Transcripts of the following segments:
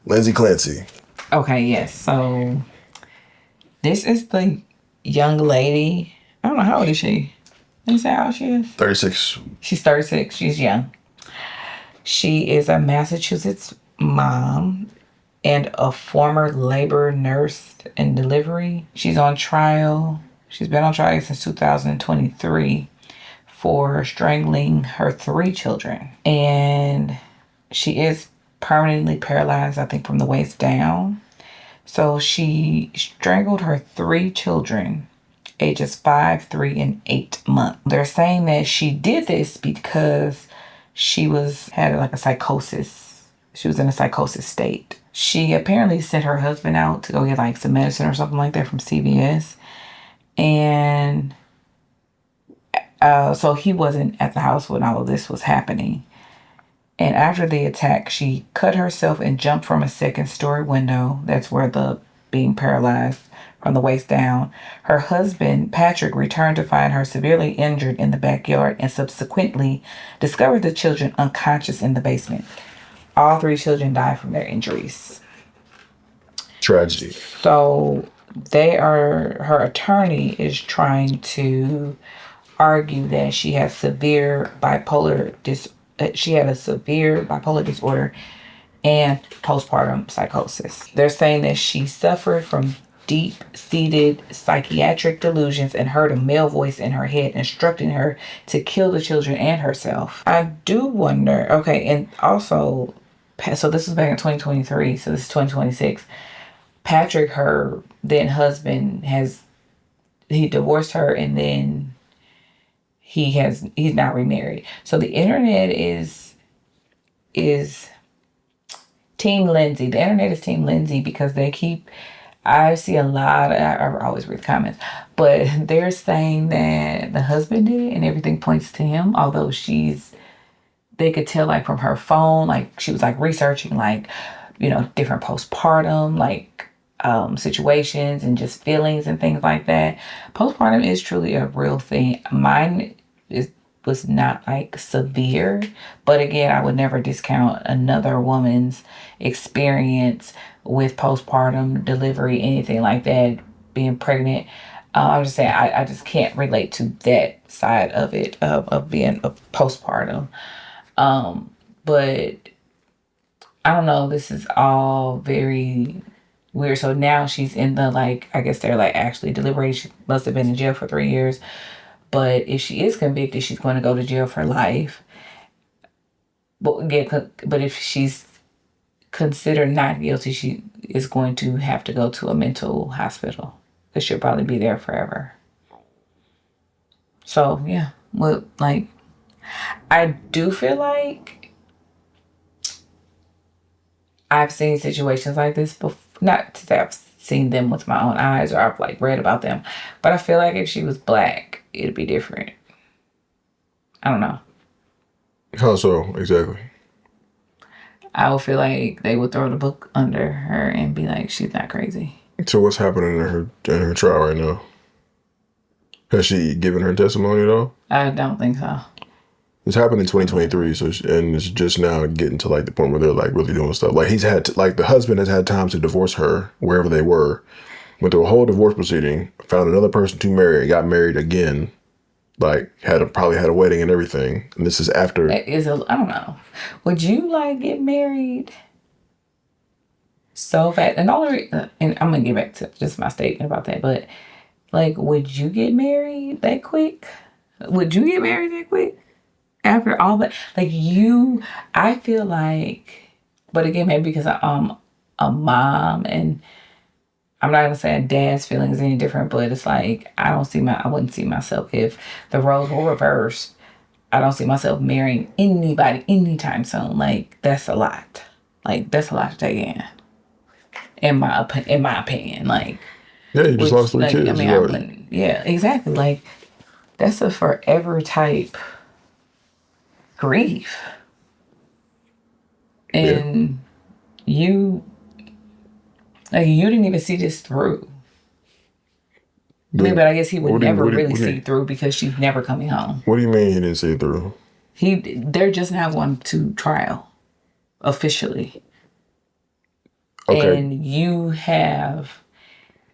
Lindsay Clancy. Okay, yes. So this is the young lady. I don't know how old is she. Did you say how old she is? 36. She's 36. She's young. She is a Massachusetts mom and a former labor nurse in delivery. She's on trial. She's been on trial since 2023 for strangling her three children. And she is permanently paralyzed, I think, from the waist down. So she strangled her three children, ages 5, 3, and 8 months. They're saying that she did this because she had like a psychosis. She was in a psychosis state. She apparently sent her husband out to go get like some medicine or something like that from CVS. And so he wasn't at the house when all of this was happening. And after the attack, she cut herself and jumped from a second-story window. That's where the being paralyzed from the waist down. Her husband, Patrick, returned to find her severely injured in the backyard and subsequently discovered the children unconscious in the basement. All three children died from their injuries. Tragedy. So her attorney is trying to argue that she has severe bipolar she had a severe bipolar disorder and postpartum psychosis. They're saying that she suffered from deep-seated psychiatric delusions and heard a male voice in her head instructing her to kill the children and herself. I do wonder, okay, and also, so this was back in 2023, so this is 2026. Patrick, her then husband, he divorced her and then he's not remarried. So the internet is Team Lindsay. The internet is Team Lindsay because I see a lot I always read the comments, but they're saying that the husband did it and everything points to him, although they could tell like from her phone, like she was like researching like, different postpartum, like situations and just feelings and things like that. Postpartum is truly a real thing. Mine was not like severe, but again, I would never discount another woman's experience with postpartum delivery, anything like that, being pregnant. I'm just saying, I just can't relate to that side of it, of being a postpartum. But I don't know, this is all very weird. So now she's in the, like, I guess they're like actually deliberating. She must have been in jail for 3 years. But if she is convicted, she's going to go to jail for life. But if she's considered not guilty, she is going to have to go to a mental hospital because she'll probably be there forever. So yeah, well, like I do feel like I've seen situations like this before. Not to say I've seen them with my own eyes or I've like read about them, but I feel like if she was black, it'd be different. I don't know. How so exactly? I would feel like they would throw the book under her and be like, she's not crazy. So what's happening in her trial right now? Has she given her testimony at all? I don't think so. This happened in 2023, and it's just now getting to like the point where they're like really doing stuff. Like the husband has had time to divorce her wherever they were, went through a whole divorce proceeding, found another person to marry, got married again, like probably had a wedding and everything. And this is after. I don't know. Would you like get married so fast? And and I'm gonna get back to just my statement about that, but like, would you get married that quick? Would you get married that quick? After all that, like I feel like, but again, maybe because I'm a mom and I'm not gonna say a dad's feelings any different, but it's like I wouldn't see myself if the roles were reversed. I don't see myself marrying anybody anytime soon. Like that's a lot. Like that's a lot to take in my opinion. Like Yeah, you just lost three kids. I mean, I wouldn't. Yeah, exactly. Like that's a forever type grief. And you didn't even see this through. But I guess he would never really see through because she's never coming home. What do you mean he didn't see it through? They're just now going to trial officially. Okay. And you have,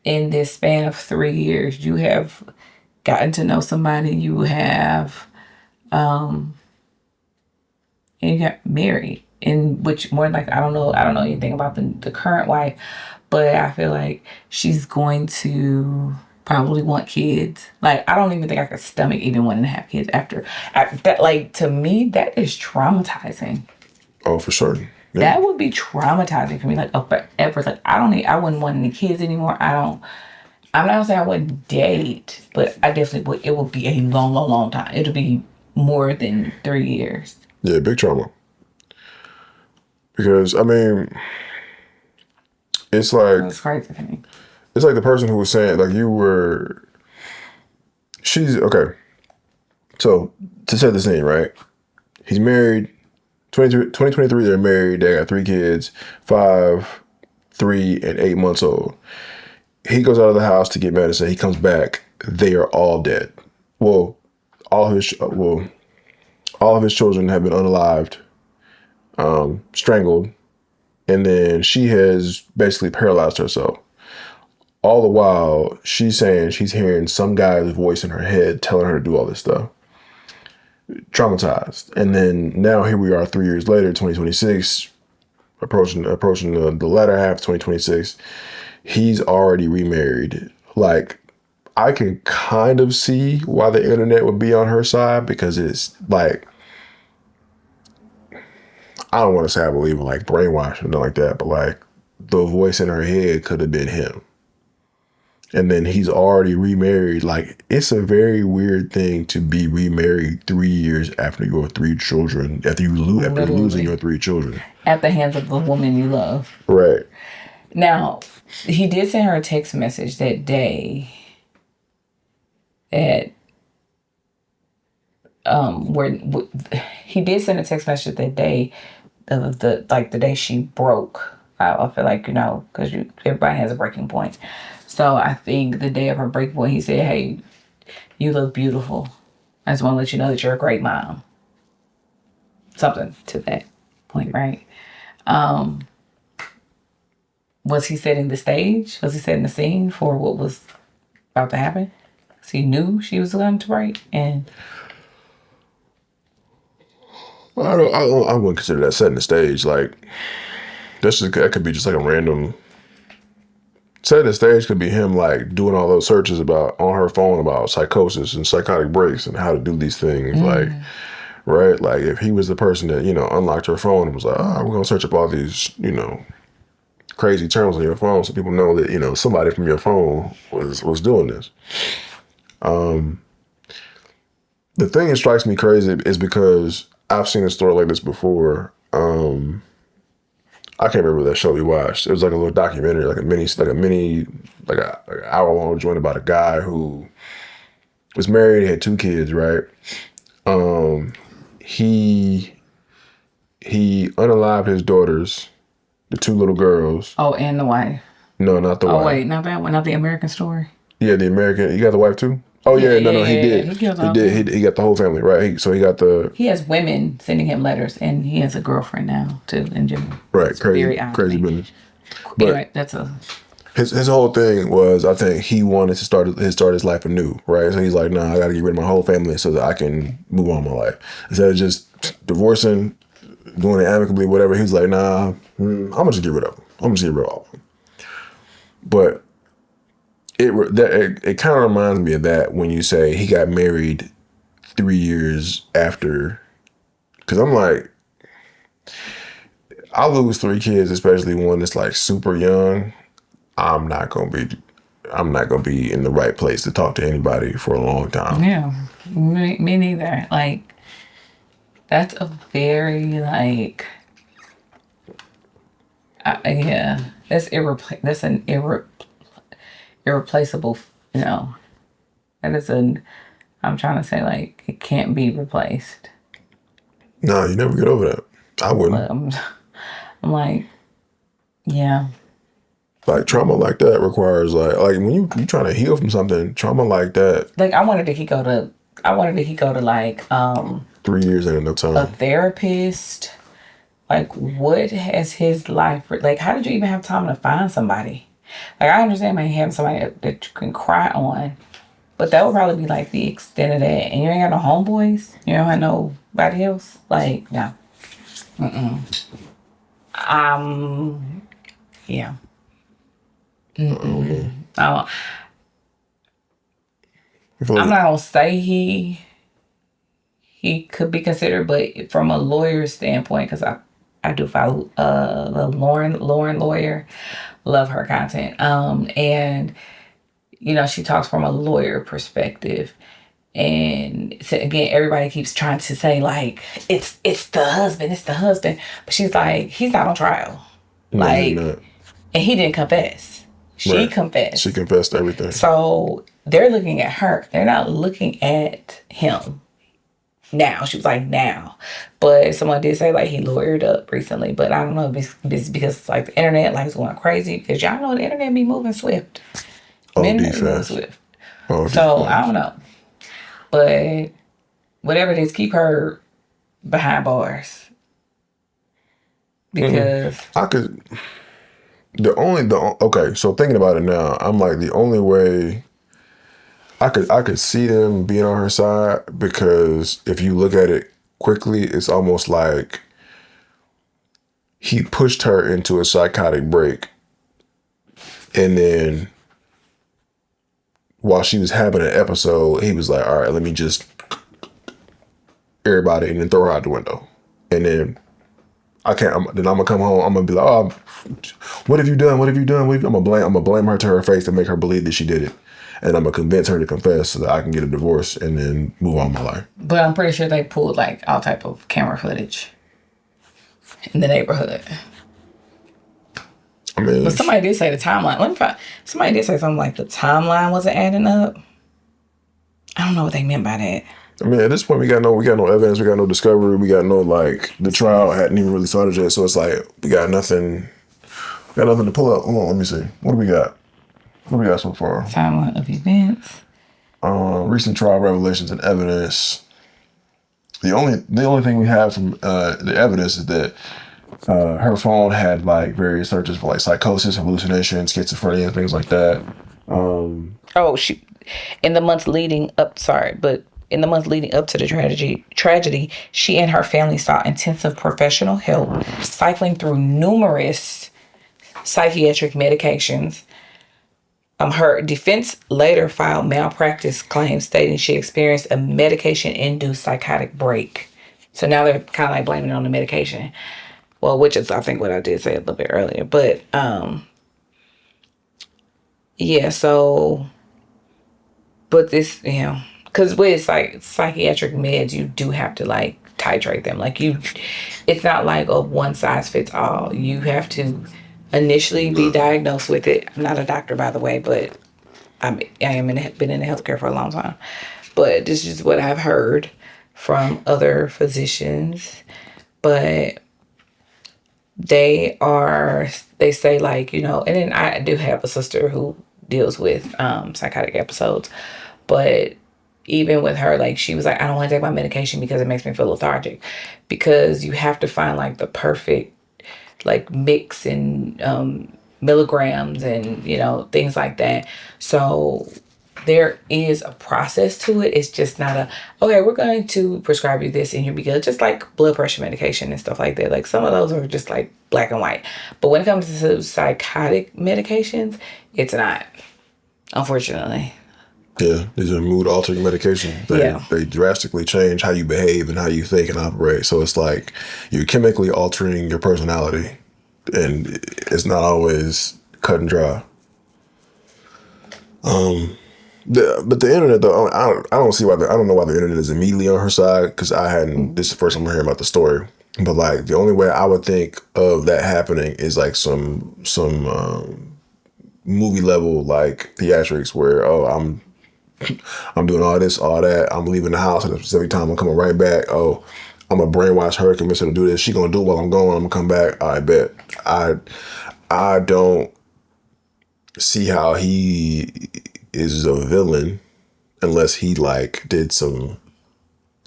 in this span of 3 years, you have gotten to know somebody, you have, and you got married. In which more like I don't know anything about the current wife, but I feel like she's going to probably want kids. Like I don't even think I could stomach even wanting to have kids after that. Like to me, that is traumatizing. Oh, for certain. Yeah. That would be traumatizing for me, like forever. Like I wouldn't want any kids anymore. I don't. I'm not saying I wouldn't date, but I definitely would. It would be a long, long, long time. It'll be more than 3 years. Yeah, big trauma. Because I mean, it's That was like crazy to me. it's like the person who was saying like you were. She's okay. So to set the scene, right? He's married. 2023, they're married. They got 3 kids, 5, 3, and 8 months old. He goes out of the house to get medicine. He comes back. They are all dead. Well, all of his children have been unalived, strangled, and then she has basically paralyzed herself. All the while, she's saying she's hearing some guy's voice in her head telling her to do all this stuff. Traumatized. And then now here we are 3 years later, 2026, approaching the latter half of 2026. He's already remarried. Like, I can kind of see why the internet would be on her side because it's like, I don't want to say I believe in like brainwash and nothing like that, but like the voice in her head could have been him. And then he's already remarried. Like, it's a very weird thing to be remarried 3 years after your 3 children, after losing your 3 children. At the hands of the woman you love. Right. Now, he did send her a text message that day that where he did send a text message that day of the day she broke. I feel like because everybody has a breaking point. So I think the day of her breaking point, he said, "Hey, you look beautiful. I just want to let you know that you're a great mom." Something to that point, right? Was he setting the stage? Was he setting the scene for what was about to happen? Because he knew she was going to break, and I wouldn't consider that setting the stage. Like, that could be just like a random. Setting the stage could be him like doing all those searches on her phone about psychosis and psychotic breaks and how to do these things. Like, right? Like if he was the person that, unlocked her phone and was like, we're going to search up all these, crazy terms on your phone so people know that, somebody from your phone was doing this. The thing that strikes me crazy is because I've seen a story like this before. I can't remember that show we watched. It was like a little documentary, like an hour-long joint about a guy who was married, had 2 kids, right? He unalived his daughters, the 2 little girls. oh, and the wife. No, not the wife. Oh wait, not that one, not the American Story. Yeah, the American. You got the wife too? Oh yeah, no, he did. He killed all did. He got the whole family, right? So he got the. He has women sending him letters, and he has a girlfriend now too. In general, Right, it's crazy business. But anyway, that's a. his whole thing was, I think he wanted to start his life anew, right? So he's like, nah, I got to get rid of my whole family so that I can move on with my life instead of just divorcing, doing it amicably, whatever. He's like, nah, I'm gonna just get rid of them. I'm gonna just get rid of all of them. But it kind of reminds me of that when you say he got married 3 years after, because I'm like, I lose 3 kids, especially one that's like super young. I'm not gonna be in the right place to talk to anybody for a long time. Yeah, me neither. Like, that's a very like. Yeah, that's That's an irreplaceable. That is an. I'm trying to say like it can't be replaced. No, you never get over that. I wouldn't. But I'm like, yeah. Like trauma like that requires like when you trying to heal from something, trauma like that. Like I wanted he go to like 3 years ain't enough a time. therapist, Like, what has his life, like, how did you even have time to find somebody? Like, I understand maybe having somebody that you can cry on, but that would probably be like the extent of that. And you ain't got no homeboys? You don't have nobody else? Like, no. Yeah. Oh, I feel I'm like not gonna say he could be considered, but from a lawyer standpoint, because I do follow the Lauren lawyer, love her content. And she talks from a lawyer perspective. And so again, everybody keeps trying to say like it's the husband, but she's like, he's not on trial, no, he's like, not. and he didn't confess. She Right. She confessed. confessed everything. So they're looking at her. They're not looking at him now. She was like now, but someone did say like he lawyered up recently. But I don't know if it's because like the internet like is going crazy, because y'all know the internet be moving swift. The OD internet be moving fast. swift. OD So I fast. don't know. But whatever it is, keep her behind bars, because I could. Okay. So thinking about it now, I'm like the only way I could see them being on her side, because if you look at it quickly, it's almost like he pushed her into a psychotic break, and then while she was having an episode, he was like, "All right, let me just everybody," and then throw her out the window, and then then I'm gonna come home. I'm gonna be like, "Oh, what have you done? What have you done? I'm gonna blame her to her face to make her believe that she did it, and I'm gonna convince her to confess so that I can get a divorce and then move on with my life." but I'm pretty sure they pulled like all type of camera footage in the neighborhood. I mean, But somebody did say the timeline. Let me find. Somebody did say something like the timeline wasn't adding up. I don't know what they meant by that. at this point, we got no evidence, we got no discovery, we got no like the trial hadn't even really started yet, so it's like we got nothing to pull up. Hold on, let me see. What do we got? What do we got so far? Timeline of events. Recent trial revelations and evidence. The only thing we have from the evidence is that her phone had like various searches for like psychosis, hallucination, schizophrenia, things like that. Oh, in the months leading up. Sorry, but in the months leading up to the tragedy, she and her family sought intensive professional help, cycling through numerous psychiatric medications. Her defense later filed malpractice claims, stating she experienced a medication-induced psychotic break. So now they're kind of like blaming it on the medication. Well, which is I think what I did say a little bit earlier. But yeah. So, but this, because with psychiatric meds, you do have to like titrate them. Like it's not like a one size fits all. You have to initially be diagnosed with it. I'm not a doctor, by the way, but been in the healthcare for a long time. But this is what I've heard from other physicians. But they say like, and then I do have a sister who deals with psychotic episodes. But even with her, like, she was like, I don't want to take my medication because it makes me feel lethargic. Because you have to find like the perfect like mix and milligrams and things like that. So there is a process to it. It's just not okay, we're going to prescribe you this and you'll be good. Just like blood pressure medication and stuff like that. Like some of those are just like black and white. But when it comes to psychotic medications, it's not, unfortunately. Yeah, these are mood altering medications. They drastically change how you behave and how you think and operate. So it's like you're chemically altering your personality, and it's not always cut and dry. But the internet though, I don't see I don't know why the internet is immediately on her side, because I hadn't. This is the first time I'm hearing about the story. But like the only way I would think of that happening is like some movie level like theatrics where I'm doing all this, all that. I'm leaving the house at a specific time. I'm coming right back. Oh, I'm gonna brainwash her, convince her to do this. She gonna do it while I'm going. I'm gonna come back. I bet. I don't see how he is a villain unless he like did some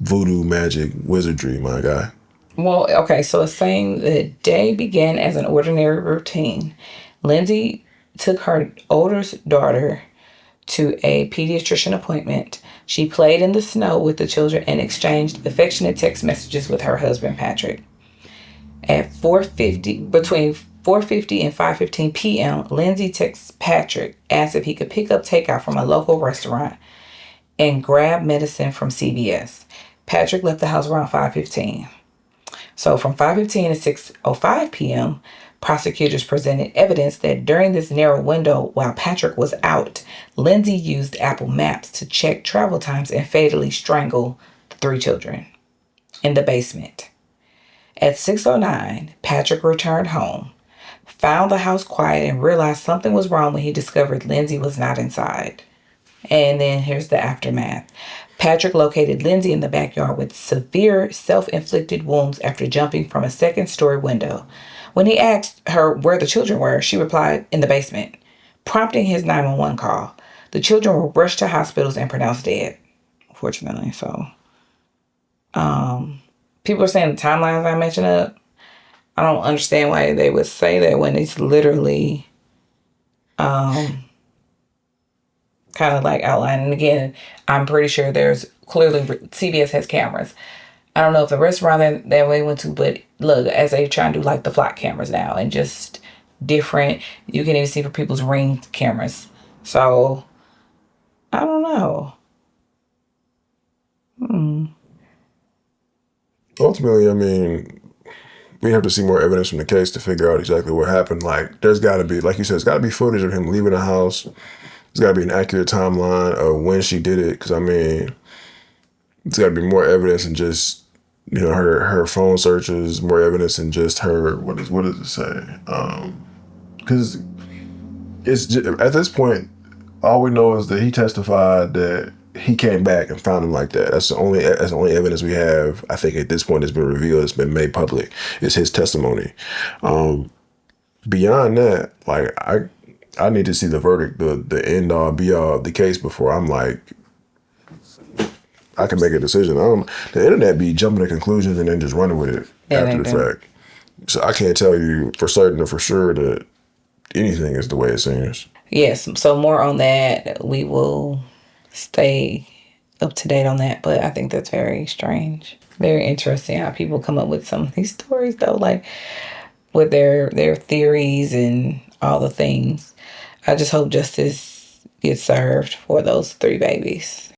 voodoo magic wizardry, my guy. Well, okay, so it's saying the day began as an ordinary routine. Lindsay took her oldest daughter to a pediatrician appointment. She played in the snow with the children and exchanged affectionate text messages with her husband Patrick. At 4:50, between 4:50 and 5:15 p.m., Lindsay texts Patrick, asked if he could pick up takeout from a local restaurant and grab medicine from CVS. Patrick left the house around 5:15. So from 5:15 to 6:05 p.m., prosecutors presented evidence that during this narrow window while Patrick was out, Lindsay used Apple Maps to check travel times and fatally strangle the three children in the basement. At 6:09, Patrick returned home, found the house quiet, and realized something was wrong when he discovered Lindsay was not inside. And then here's the aftermath. Patrick located Lindsay in the backyard with severe self inflicted wounds after jumping from a second story window. When he asked her where the children were, she replied, in the basement, prompting his 911 call. The children were rushed to hospitals and pronounced dead, fortunately. So, people are saying the timelines I mentioned up. I don't understand why they would say that when it's literally kind of like outlined. And again, I'm pretty sure there's clearly CBS has cameras. I don't know if the restaurant that we went to, but look, as they try and do like the flock cameras now and just different, you can even see for people's Ring cameras. So I don't know. Ultimately, I mean, we have to see more evidence from the case to figure out exactly what happened. Like, there's got to be, like you said, it's got to be footage of him leaving the house. There's got to be an accurate timeline of when she did it. Because, I mean, it's got to be more evidence than just, her phone searches, more evidence than just her, what does it say? Because it's just, at this point, all we know is that he testified that he came back and found him like that. That's the only evidence we have. I think at this point it's been revealed. It's been made public. It's his testimony. Beyond that, like I need to see the verdict, the end all be all of the case before I'm like I can make a decision. The internet be jumping to conclusions and then just running with it Yeah, after they the do. fact. So I can't tell you for certain or for sure that anything is the way it seems. Yes. So more on that. We will stay up to date on that. But I think that's very strange. Very interesting how people come up with some of these stories though, like with their theories and all the things. I just hope justice gets served for those three babies.